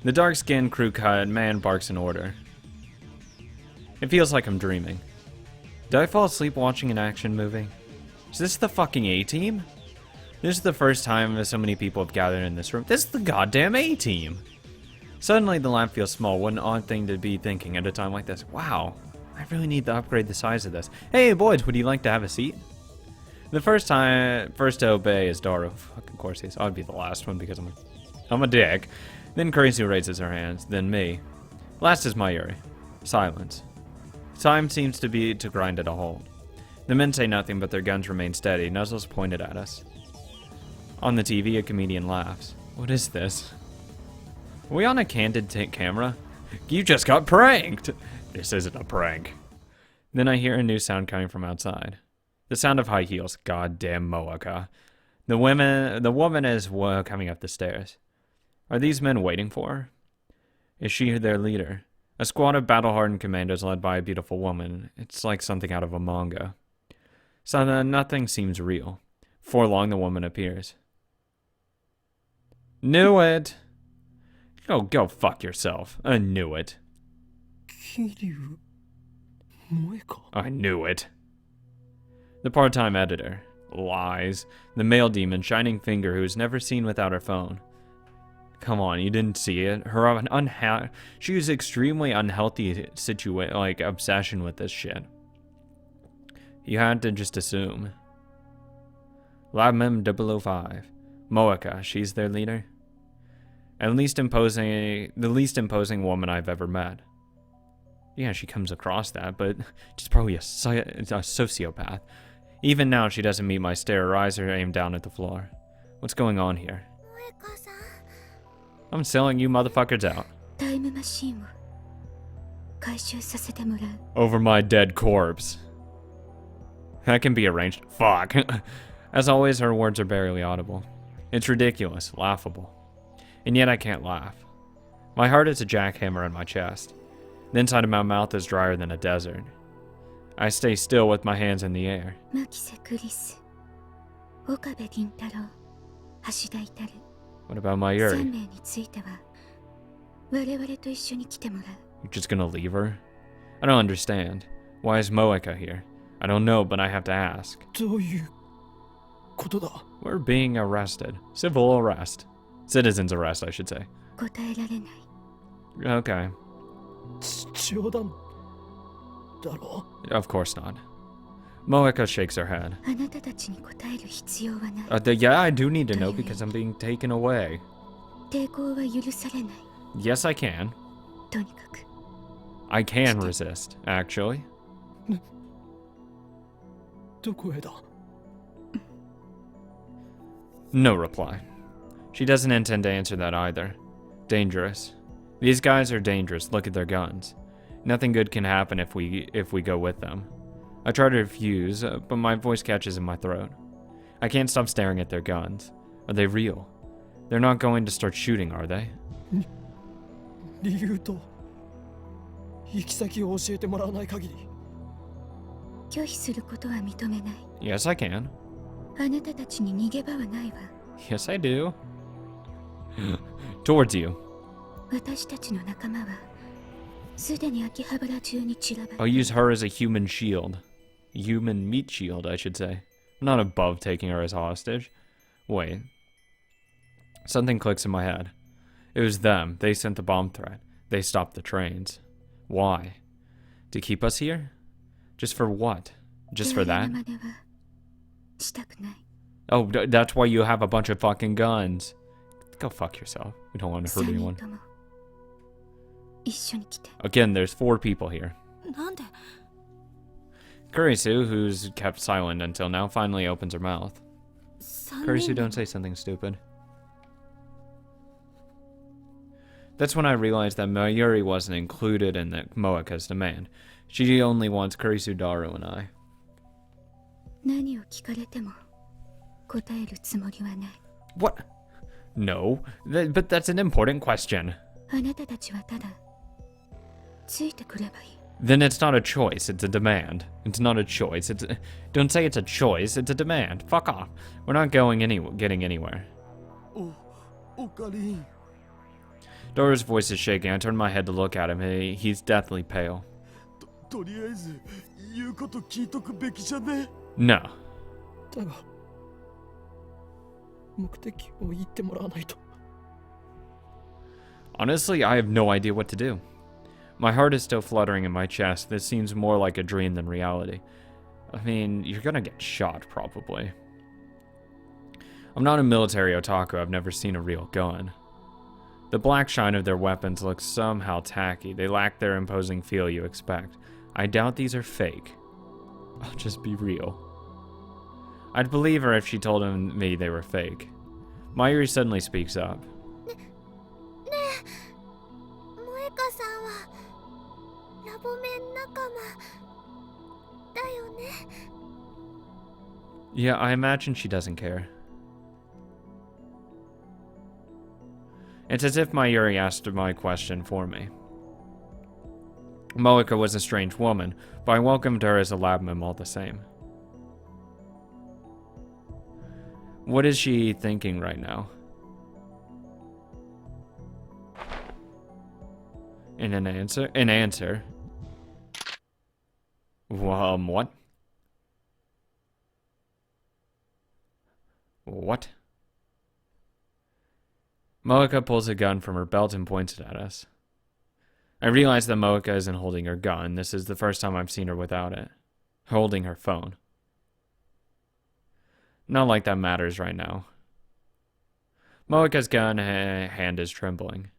The dark-skinned crew-cut man barks in order. It feels like I'm dreaming. Did I fall asleep watching an action movie? Is this the fucking A-Team? This is the first time so many people have gathered in this room. This is the goddamn A-Team! Suddenly the lab feels small. What an odd thing to be thinking at a time like this. Wow, I really need to upgrade the size of this. Hey boys, would you like to have a seat? The first to obey is Daru. Of course he is. I'd be the last one because I'm a dick. Then Kurisu raises her hands, then me. Last is Mayuri. Silence. Time seems to be to grind at a halt. The men say nothing, but their guns remain steady, muzzles pointed at us. On the TV, a comedian laughs. What is this? Are we on a candid camera? You just got pranked! This isn't a prank. Then I hear a new sound coming from outside. The sound of high heels. Goddamn Moaka. The woman is coming up the stairs. Are these men waiting for her? Is she their leader? A squad of battle-hardened commandos led by a beautiful woman. It's like something out of a manga. So nothing seems real. Before long, the woman appears. Knew it! Oh, go fuck yourself. I knew it. Kiryu Moeka. I knew it. The part-time editor. Lies. The male demon, Shining Finger, who is never seen without her phone. Come on, you didn't see it. She was extremely unhealthy obsession with this shit. You had to just assume. Lab Mem 005. Moeka, she's their leader? The least imposing woman I've ever met. Yeah, she comes across that, but she's probably a sociopath. Even now, she doesn't meet my stare, her eyes are aimed down at the floor. What's going on here? I'm selling you motherfuckers out. Over my dead corpse. That can be arranged. Fuck. As always, her words are barely audible. It's ridiculous, laughable. And yet I can't laugh. My heart is a jackhammer in my chest. The inside of my mouth is drier than a desert. I stay still with my hands in the air. What about Mayuri? You're just gonna leave her? I don't understand. Why is Moeka here? I don't know, but I have to ask. We're being arrested. Civil arrest. Citizen's arrest, I should say. Okay. Of course not. Moeka shakes her head. Yeah, I do need to know because I'm being taken away. Yes, I can. I can resist, actually. No reply. She doesn't intend to answer that either. Dangerous. These guys are dangerous. Look at their guns. Nothing good can happen if we go with them. I try to refuse, but my voice catches in my throat. I can't stop staring at their guns. Are they real? They're not going to start shooting, are they? Yes, I can. Yes, I do. Towards you. I'll use her as a human shield. Human meat shield, I should say. I'm not above taking her as hostage. Wait. Something clicks in my head. It was them. They sent the bomb threat. They stopped the trains. Why? To keep us here? Just for what? Just for that? Oh, that's why you have a bunch of fucking guns. Go fuck yourself. We don't want to hurt anyone. Again, there's 4 people here. Kurisu, who's kept silent until now, finally opens her mouth. Kurisu, don't say something stupid. That's when I realized that Mayuri wasn't included in the Moeka's demand. She only wants Kurisu, Daru, and I. What? No, but that's an important question. Then it's not a choice, it's a demand. It's not a choice, don't say it's a choice, it's a demand. Fuck off. We're not getting anywhere. Dora's voice is shaking. I turn my head to look at him. He's deathly pale. とりあえず言うこと聞いとくべきじゃね。 No. だが目的を言ってもらわないと。 Honestly, I have no idea what to do. My heart is still fluttering in my chest. This seems more like a dream than reality. I mean, you're gonna get shot, probably. I'm not a military otaku. I've never seen a real gun. The black shine of their weapons looks somehow tacky. They lack their imposing feel you expect. I doubt these are fake. I'll just be real. I'd believe her if she told me they were fake. Mayuri suddenly speaks up. ねえ、萌香さんはラボメン仲間だよね。 Yeah, I imagine she doesn't care. It's as if Mayuri asked my question for me. Moeka was a strange woman, but I welcomed her as a lab mem all the same. What is she thinking right now? In an answer? An answer? What? What? Moeka pulls a gun from her belt and points it at us. I realize that Moeka isn't holding her gun. This is the first time I've seen her without it. Holding her phone. Not like that matters right now. Moeka's gun hand is trembling.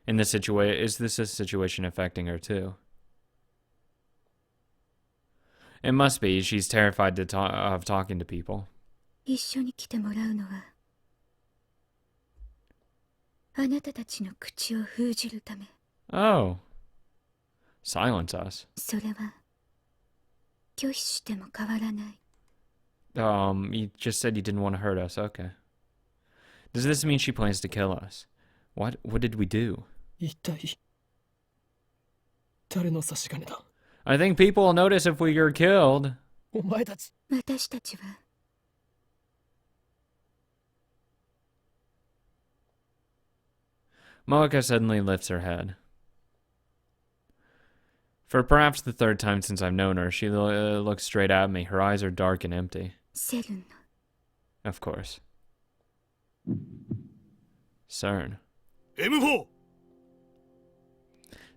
Is this a situation affecting her too? It must be. She's terrified of talking to people. 一緒に来てもらうのはあなたたちの口を封じるため。 Oh. Silence us. それは拒否しても変わらない。 You just said you didn't want to hurt us. Okay. Does this mean she plans to kill us? What did we do? 一体誰の差し金だ。 I think people will notice if we are killed. お前たち。私たちは Moeka suddenly lifts her head. For perhaps the third time since I've known her, she looks straight at me. Her eyes are dark and empty. セルンの Of course. CERN. M4。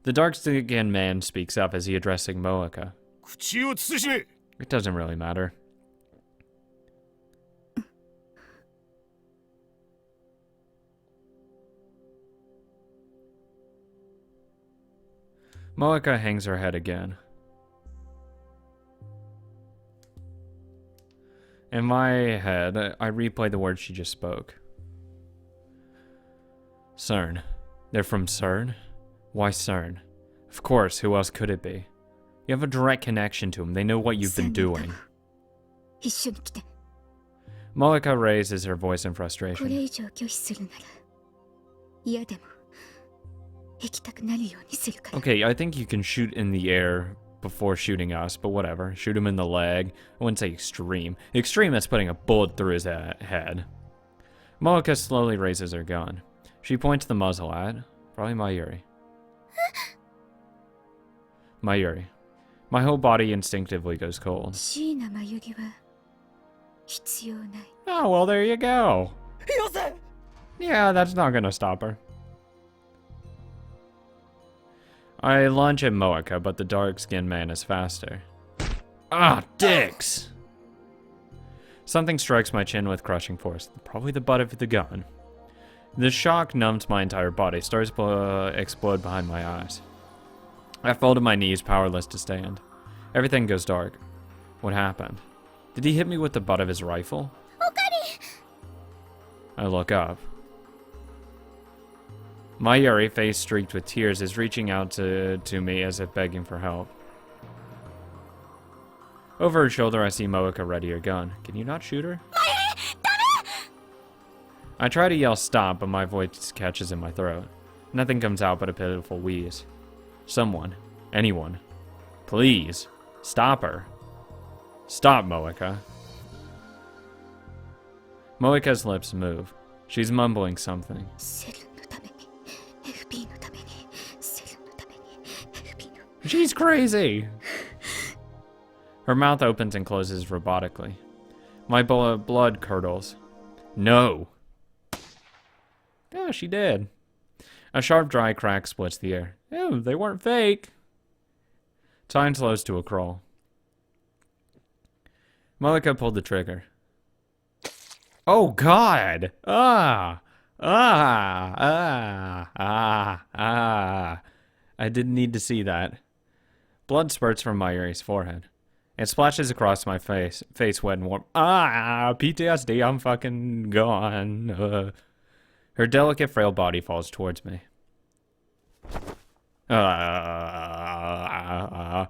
The dark-skinned man speaks up as he addressing Moeka. 口を慎め。 It doesn't really matter. Moeka hangs her head again. In my head, I replay the words she just spoke. CERN. They're from CERN? Why CERN? Of course, who else could it be? You have a direct connection to them. They know what you've been doing. 一緒に来て。 Moeka raises her voice in これ frustration. 以上拒否するなら嫌でも行きたくなるようにするから。 Okay, I think you can shoot in the air before shooting us, but whatever. Shoot him in the leg. I wouldn't say extreme. Extreme is putting a bullet through his head. Moeka slowly raises her gun. She points the muzzle at, probably Mayuri. Mayuri. My whole body instinctively goes cold. 椎名真由里は必要ない。 Oh, well, there you go. よせ。 Yeah, that's not gonna stop her. I lunge at Moeka, but the dark-skinned man is faster. Ah, dicks! Something strikes my chin with crushing force. Probably the butt of the gun. The shock numbs my entire body. Stars explode behind my eyes. I fall to my knees, powerless to stand. Everything goes dark. What happened? Did he hit me with the butt of his rifle? I look up. Mayuri, face streaked with tears, is reaching out to me as if begging for help. Over her shoulder, I see Moeka ready her gun. Can you not shoot her? I try to yell stop, but my voice catches in my throat. Nothing comes out but a pitiful wheeze. Someone, anyone, please, stop her. Stop, Moeka. Moeka's lips move. She's mumbling something. セルンのために She's crazy. Her mouth opens and closes robotically. My blood curdles. No. Yeah, she did. A sharp, dry crack splits the air. Ew, they weren't fake. Time slows to a crawl. Moeka pulled the trigger. Oh, God! Ah! I didn't need to see that. Blood spurts from Mayuri's forehead. It splashes across my face wet and warm. PTSD, I'm fucking gone. Her delicate, frail body falls towards me. I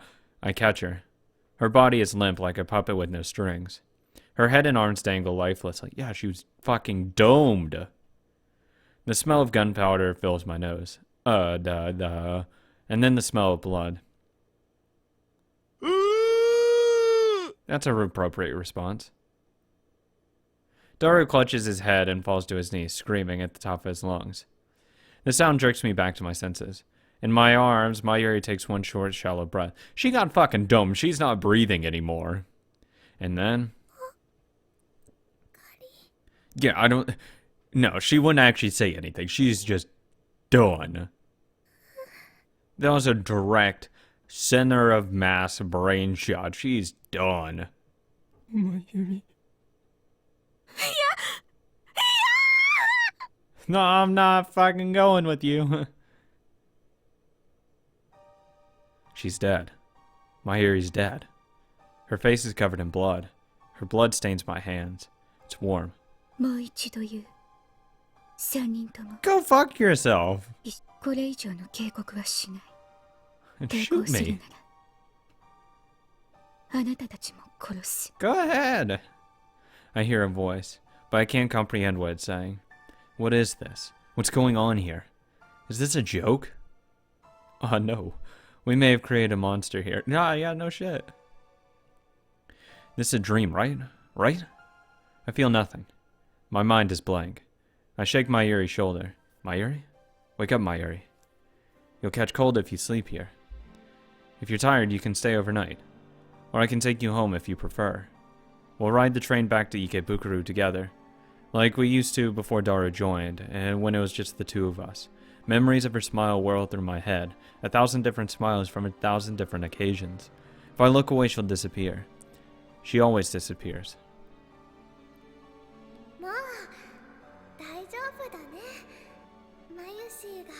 catch her. Her body is limp like a puppet with no strings. Her head and arms dangle lifelessly. Yeah, she was fucking domed. The smell of gunpowder fills my nose. And then the smell of blood. That's an appropriate response. Daru clutches his head and falls to his knees, screaming at the top of his lungs. The sound jerks me back to my senses. In my arms, Mayuri takes one short, shallow breath. She got fucking domed. She's not breathing anymore. And then... Yeah, I don't... No, she wouldn't actually say anything. She's just done. That was a direct center of mass brain shot. She's done. Mayuri. No, I'm not fucking going with you. She's dead. Mayuri's dead. Her face is covered in blood. Her blood stains my hands. It's warm. もう一度言う。3人とも Go fuck yourself. これ以上の警告はしない。 And 抵抗 shoot する me. ならあなたたちも殺す。 Go ahead. I hear a voice, but I can't comprehend what it's saying. What is this? What's going on here? Is this a joke? Oh no. We may have created a monster here. Nah, yeah, no shit. This is a dream, right? Right? I feel nothing. My mind is blank. I shake Mayuri's shoulder. Mayuri? Wake up, Mayuri. You'll catch cold if you sleep here. If you're tired, you can stay overnight. Or I can take you home if you prefer. We'll ride the train back to Ikebukuro together. Like we used to before Daru joined, and when it was just the two of us. Memories of her smile whirl through my head. 1,000 different smiles from 1,000 different occasions. If I look away, she'll disappear. She always disappears. もう大丈夫だね。マユシーが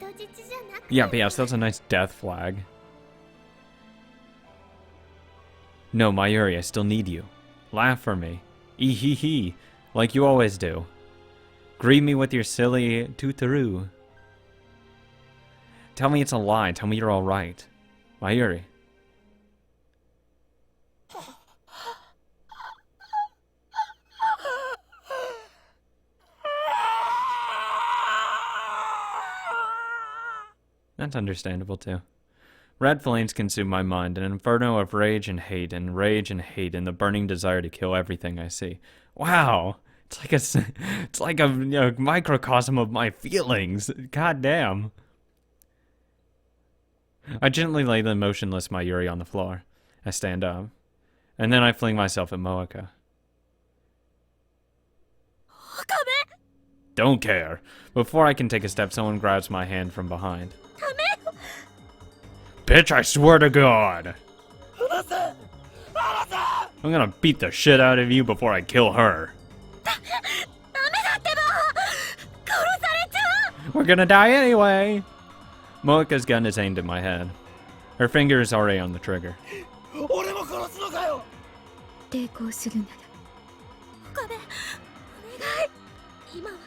人質じゃなくて。 Yeah, but yes, that's a nice death flag. No, Mayuri, I still need you. Laugh for me. Ee-hee-hee, like you always do. Greet me with your silly tutaroo. Tell me it's a lie. Tell me you're alright. Mayuri. That's understandable too. Red flames consume my mind, an inferno of rage and hate, and the burning desire to kill everything I see. Wow, it's like a microcosm of my feelings. God damn. I gently lay the motionless Mayuri on the floor. I stand up, and then I fling myself at Moeka. Don't care. Before I can take a step, someone grabs my hand from behind. Bitch, I swear to God. I'm gonna beat the shit out of you before I kill her. We're gonna die anyway. Moeka's gun is aimed at my head. Her finger is already on the trigger. 抵抗するなら。ごめん、お願い。今は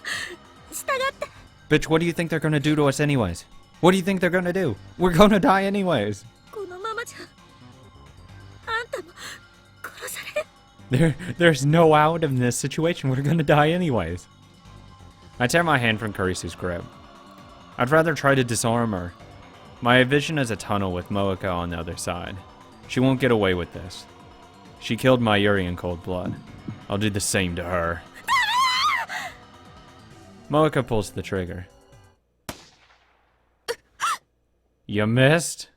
従って。 Bitch, what do you think they're gonna do to us anyways? What do you think they're gonna do? We're gonna die anyways. このままじゃあんたも殺される。 There's no out of this situation. We're gonna die anyways. I tear my hand from Kurisu's grip. I'd rather try to disarm her. My vision is a tunnel with Moeka on the other side. She won't get away with this. She killed Mayuri in cold blood. I'll do the same to her. Moeka pulls the trigger. You missed?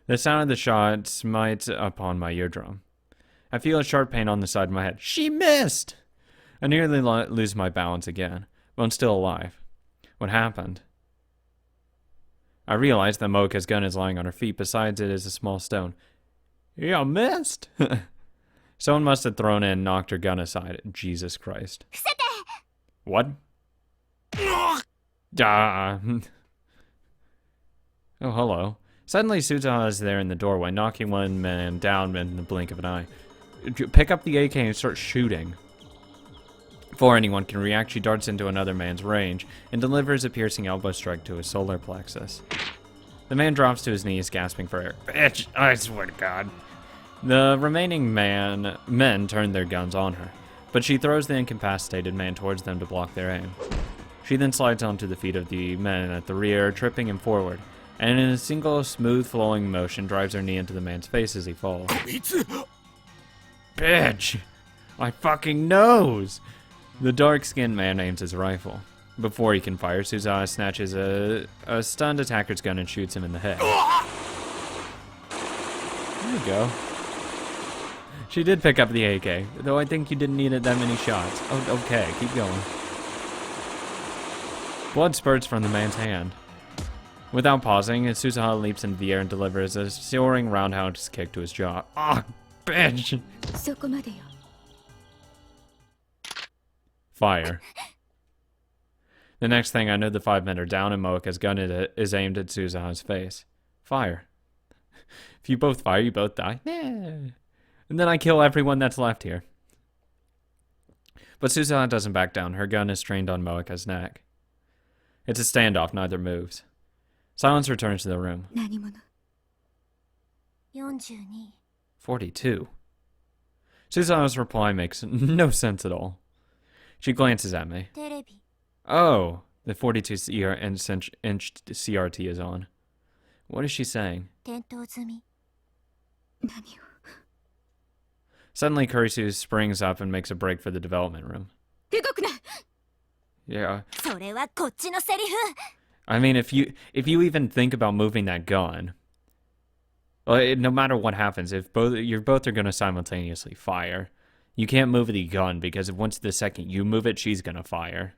The sound of the shot smites upon my eardrum. I feel a sharp pain on the side of my head. She missed! I nearly lose my balance again, but I'm still alive. What happened? I realize that Mocha's gun is lying on her feet. Besides it is a small stone. You missed? Someone must have thrown it and knocked her gun aside. Jesus Christ. What? Ah. Oh, hello. Suddenly, Suzuha is there in the doorway, knocking one man down in the blink of an eye. Pick up the AK and start shooting. Before anyone can react, she darts into another man's range and delivers a piercing elbow strike to his solar plexus. The man drops to his knees, gasping for air. Bitch, I swear to God. The remaining men turn their guns on her, but she throws the incapacitated man towards them to block their aim. She then slides onto the feet of the men at the rear, tripping him forward, and in a single smooth flowing motion drives her knee into the man's face as he falls. Bitch! My fucking nose! The dark-skinned man aims his rifle. Before he can fire, Suzuha snatches a stunned attacker's gun and shoots him in the head. There you go. She did pick up the AK, though I think you didn't need it that many shots. Oh, okay, keep going. Blood spurts from the man's hand. Without pausing, Suzuha leaps into the air and delivers a soaring roundhouse kick to his jaw. Ah, bitch! Fire. The next thing I know, the 5 men are down and Mocha's gun is aimed at Suzuha's face. Fire. If you both fire, you both die. Yeah. And then I kill everyone that's left here. But Suzuha doesn't back down. Her gun is trained on Mocha's neck. It's a standoff, neither moves. Silence returns to the room. 42. Suzuha's reply makes no sense at all. She glances at me. Oh, the 42-inch CRT is on. What is she saying? Suddenly, Kurisu springs up and makes a break for the development room. Yeah. I mean, if you even think about moving that gun, well, no matter what happens, if you both are going to simultaneously fire, you can't move the gun because once the second you move it, she's going to fire.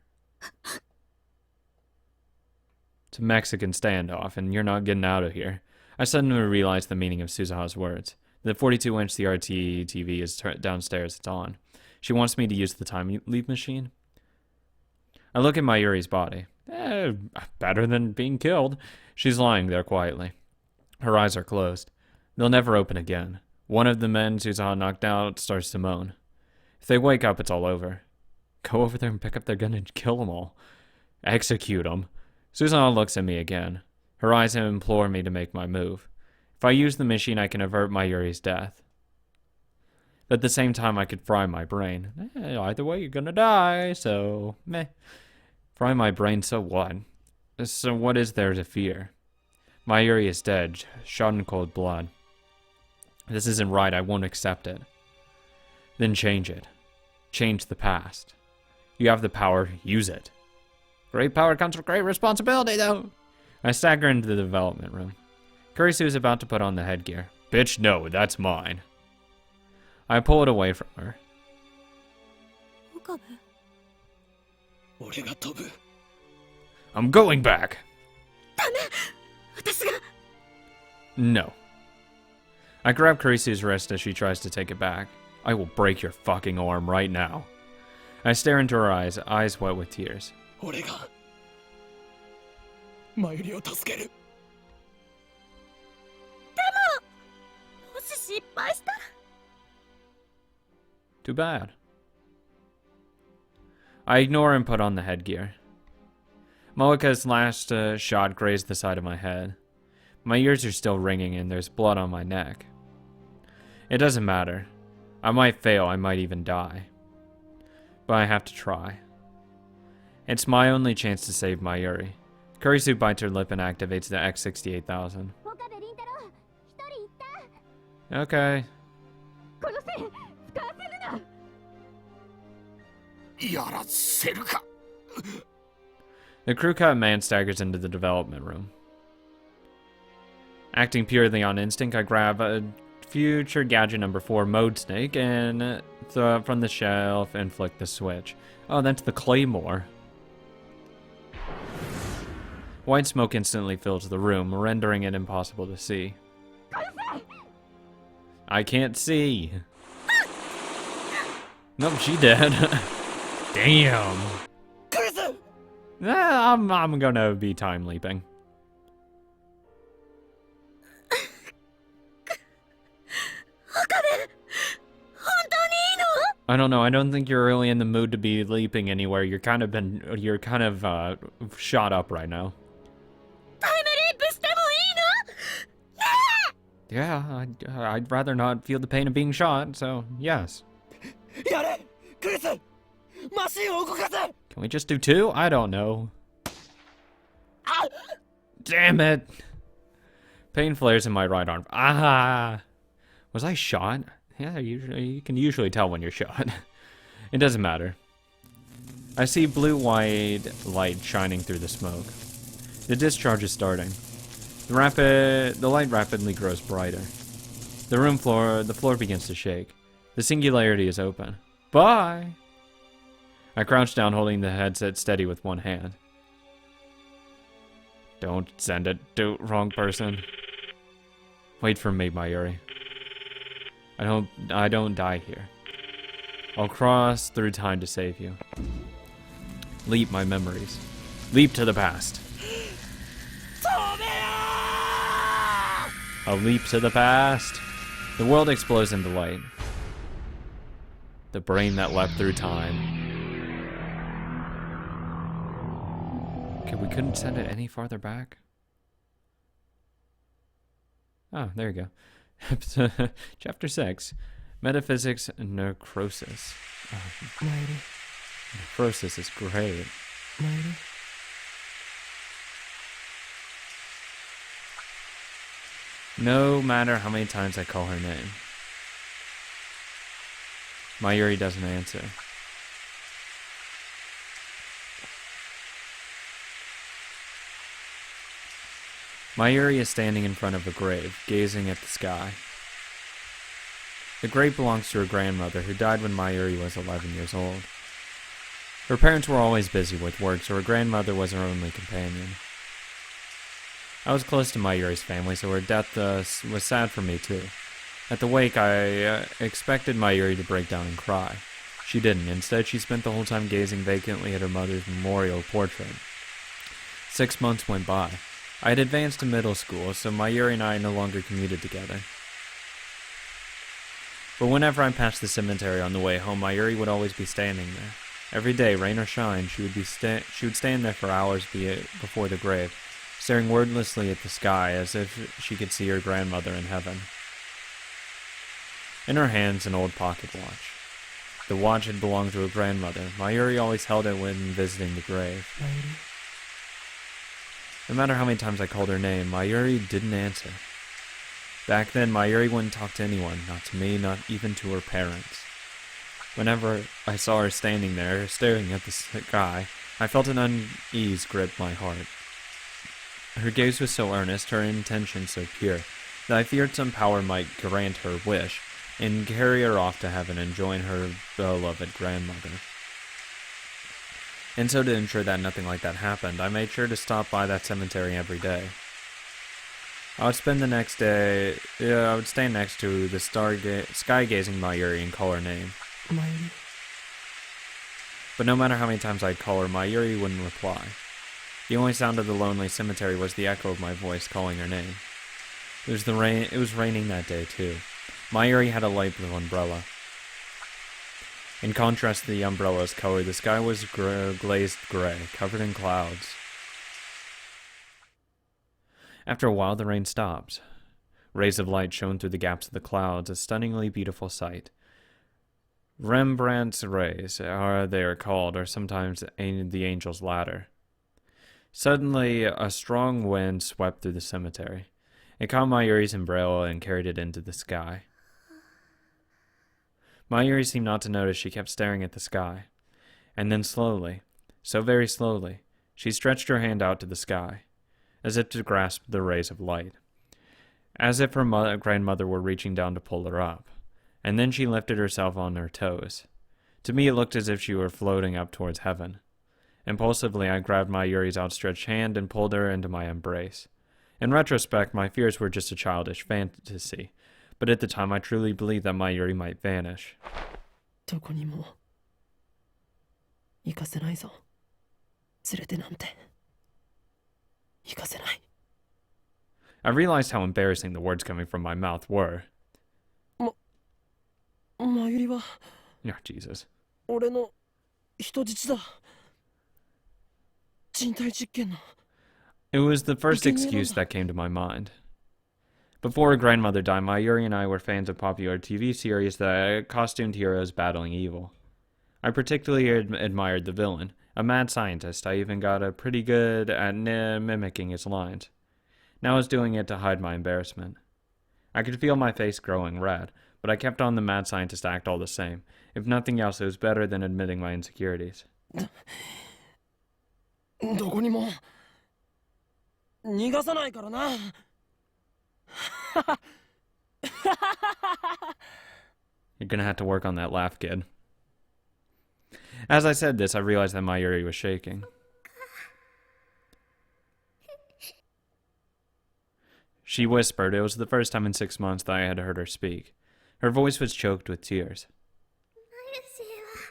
It's a Mexican standoff, and you're not getting out of here. I suddenly realized the meaning of Suzuha's words. The 42-inch CRT TV is downstairs. It's on. She wants me to use the time leap machine. I look at Mayuri's body. Better than being killed. She's lying there quietly. Her eyes are closed. They'll never open again. One of the men Suzuha knocked out starts to moan. If they wake up, it's all over. Go over there and pick up their gun and kill them all. Execute them. Suzuha looks at me again. Her eyes implore me to make my move. If I use the machine, I can avert Mayuri's death. But at the same time, I could fry my brain. Either way, you're gonna die, so meh. Fry my brain, so what? So what is there to fear? Mayuri is dead, shot in cold blood. This isn't right, I won't accept it. Then change it. Change the past. You have the power, use it. Great power comes with great responsibility, though. I stagger into the development room. Kurisu is about to put on the headgear. Bitch, no, that's mine. I pull it away from her. I'm going back. No. I grab Kurisu's wrist as she tries to take it back. I will break your fucking arm right now. I stare into her eyes wet with tears. Too bad. I ignore and put on the headgear. Mocha's last shot grazed the side of my head. My ears are still ringing and there's blood on my neck. It doesn't matter. I might fail, I might even die. But I have to try. It's my only chance to save Mayuri. Kurisu bites her lip and activates the X68000. Okay. The crew cut man staggers into the development room. Acting purely on instinct, I grab a future gadget number 4 mode snake and throw it from the shelf and flick the switch. Oh, that's the claymore. White smoke instantly fills the room, rendering it impossible to see. I can't see. Nope, she dead. Damn. I'm gonna be time leaping. I don't know. I don't think you're really in the mood to be leaping anywhere. You're kind of shot up right now. Yeah, I'd rather not feel the pain of being shot, so yes. Can we just do 2? I don't know. Damn it. Pain flares in my right arm. Ah. Was I shot? Yeah, you can usually tell when you're shot. It doesn't matter. I see blue-white light shining through the smoke. The discharge is starting. The light rapidly grows brighter. The floor begins to shake. The singularity is open. Bye! I crouch down, holding the headset steady with one hand. Don't send it to wrong person. Wait for me, Mayuri. I don't die here. I'll cross through time to save you. Leap my memories. Leap to the past. A leap to the past. The world explodes into light. The brain that leapt through time. Okay, we couldn't send it any farther back. Oh, there you go. Chapter 6. Metaphysics Necrosis. Oh, necrosis is great. No matter how many times I call her name. Mayuri doesn't answer. Mayuri is standing in front of a grave, gazing at the sky. The grave belongs to her grandmother, who died when Mayuri was 11 years old. Her parents were always busy with work, so her grandmother was her only companion. I was close to Mayuri's family, so her death was sad for me too. At the wake, I expected Mayuri to break down and cry. She didn't. Instead, she spent the whole time gazing vacantly at her mother's memorial portrait. 6 months went by. I had advanced to middle school, so Mayuri and I no longer commuted together. But whenever I passed the cemetery on the way home, Mayuri would always be standing there. Every day, rain or shine, she would stand there for hours before the grave, staring wordlessly at the sky as if she could see her grandmother in heaven. In her hands, an old pocket watch. The watch had belonged to her grandmother. Mayuri always held it when visiting the grave. No matter how many times I called her name, Mayuri didn't answer. Back then, Mayuri wouldn't talk to anyone, not to me, not even to her parents. Whenever I saw her standing there, staring at the sky, I felt an unease grip my heart. Her gaze was so earnest, her intention so pure, that I feared some power might grant her wish, and carry her off to heaven and join her beloved grandmother. And so to ensure that nothing like that happened, I made sure to stop by that cemetery every day. I would stand next to the sky-gazing Mayuri and call her name. Mayuri. But no matter how many times I'd call her, Mayuri wouldn't reply. The only sound of the lonely cemetery was the echo of my voice calling her name. It was raining that day, too. Mayuri had a light blue umbrella. In contrast to the umbrella's color, the sky was glazed gray, covered in clouds. After a while, the rain stopped. Rays of light shone through the gaps of the clouds, a stunningly beautiful sight. Rembrandt's rays, they are called, or sometimes the angel's ladder. Suddenly, a strong wind swept through the cemetery. It caught Mayuri's umbrella and carried it into the sky. Mayuri seemed not to notice. She kept staring at the sky. And then slowly, so very slowly, she stretched her hand out to the sky, as if to grasp the rays of light. as if her grandmother were reaching down to pull her up, and then she lifted herself on her toes. To me, it looked as if she were floating up towards heaven. Impulsively, I grabbed Mayuri's outstretched hand and pulled her into my embrace. In retrospect, my fears were just a childish fantasy, but at the time I truly believed that Mayuri might vanish. どこにも行かせないぞ。連れてなんて行かせない。 I realized how embarrassing the words coming from my mouth were. マユリは Oh, Jesus. 俺の人質だ。人体実験の。 It was the first excuse that came to my mind. Before her grandmother died, Mayuri and I were fans of popular TV series that costumed heroes battling evil. I particularly admired the villain, a mad scientist. I even got a pretty good at mimicking his lines. Now I was doing it to hide my embarrassment. I could feel my face growing red, but I kept on the mad scientist act all the same. If nothing else, it was better than admitting my insecurities. どこにも逃がさないからな。You're gonna have to work on that laugh, kid. As I said this, I realized that Mayuri was shaking. She whispered. It was the first time in 6 months that I had heard her speak. Her voice was choked with tears. マユシーは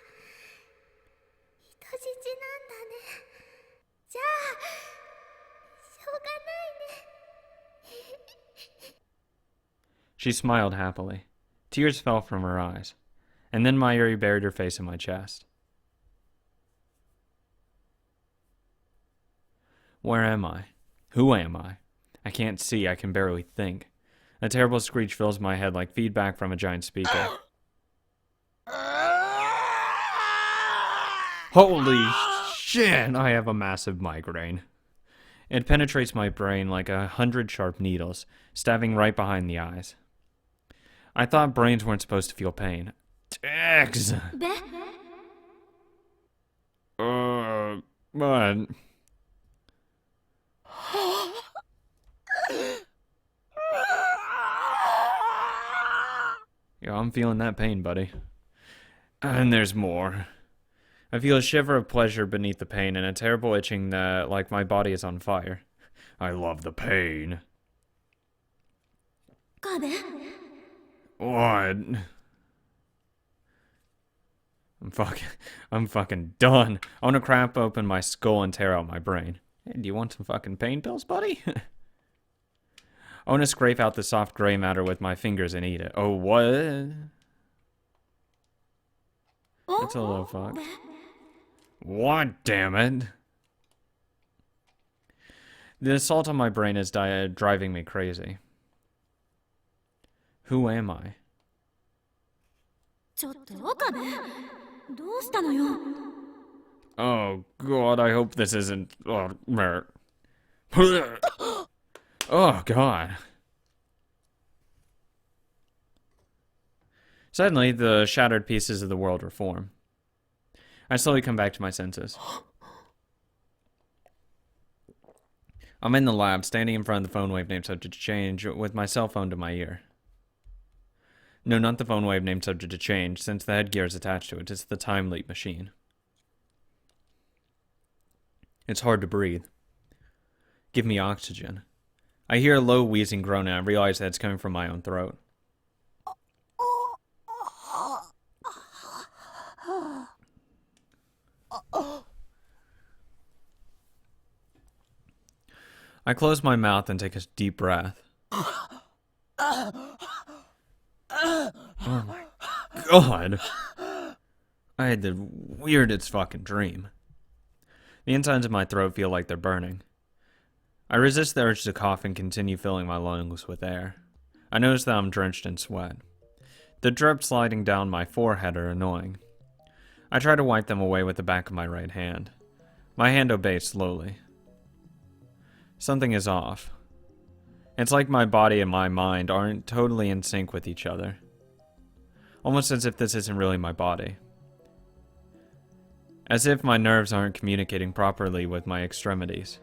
人質なんだね。じゃあしょうがないね。 She smiled happily. Tears fell from her eyes. And then Mayuri buried her face in my chest. Where am I? Who am I? I can't see. I can barely think. A terrible screech fills my head like feedback from a giant speaker. Holy shit! I have a massive migraine. It penetrates my brain like 100 sharp needles, stabbing right behind the eyes. I thought brains weren't supposed to feel pain. Dicks! で What? Yeah, I'm feeling that pain, buddy. And there's more. I feel a shiver of pleasure beneath the pain and a terrible itching that, like my body is on fire. I love the pain. かで What? I'm fucking done. I want to crack open my skull and tear out my brain. Hey, do you want some fucking pain pills, buddy? I want to scrape out the soft gray matter with my fingers and eat it. Oh, what? That's a little fucked. What, damn it? The assault on my brain is driving me crazy. Who am I? ちょっと岡部どうしたのよ。 Oh, God, I hope this isn't... Oh, oh, God. Suddenly, the shattered pieces of the world reform. I slowly come back to my senses. I'm in the lab, standing in front of the phone wave named Subject to Change, with my cell phone to my ear. No, not the phone wave named Subject to Change, since the headgear is attached to it. It's the Time Leap machine. It's hard to breathe. Give me oxygen. I hear a low wheezing groan and I realize that it's coming from my own throat. I close my mouth and take a deep breath. Oh my God. I had the weirdest fucking dream. The insides of my throat feel like they're burning. I resist the urge to cough and continue filling my lungs with air. I notice that I'm drenched in sweat. The drips sliding down my forehead are annoying. I try to wipe them away with the back of my right hand. My hand obeys slowly. Something is off. It's like my body and my mind aren't totally in sync with each other. Almost as if this isn't really my body. As if my nerves aren't communicating properly with my extremities.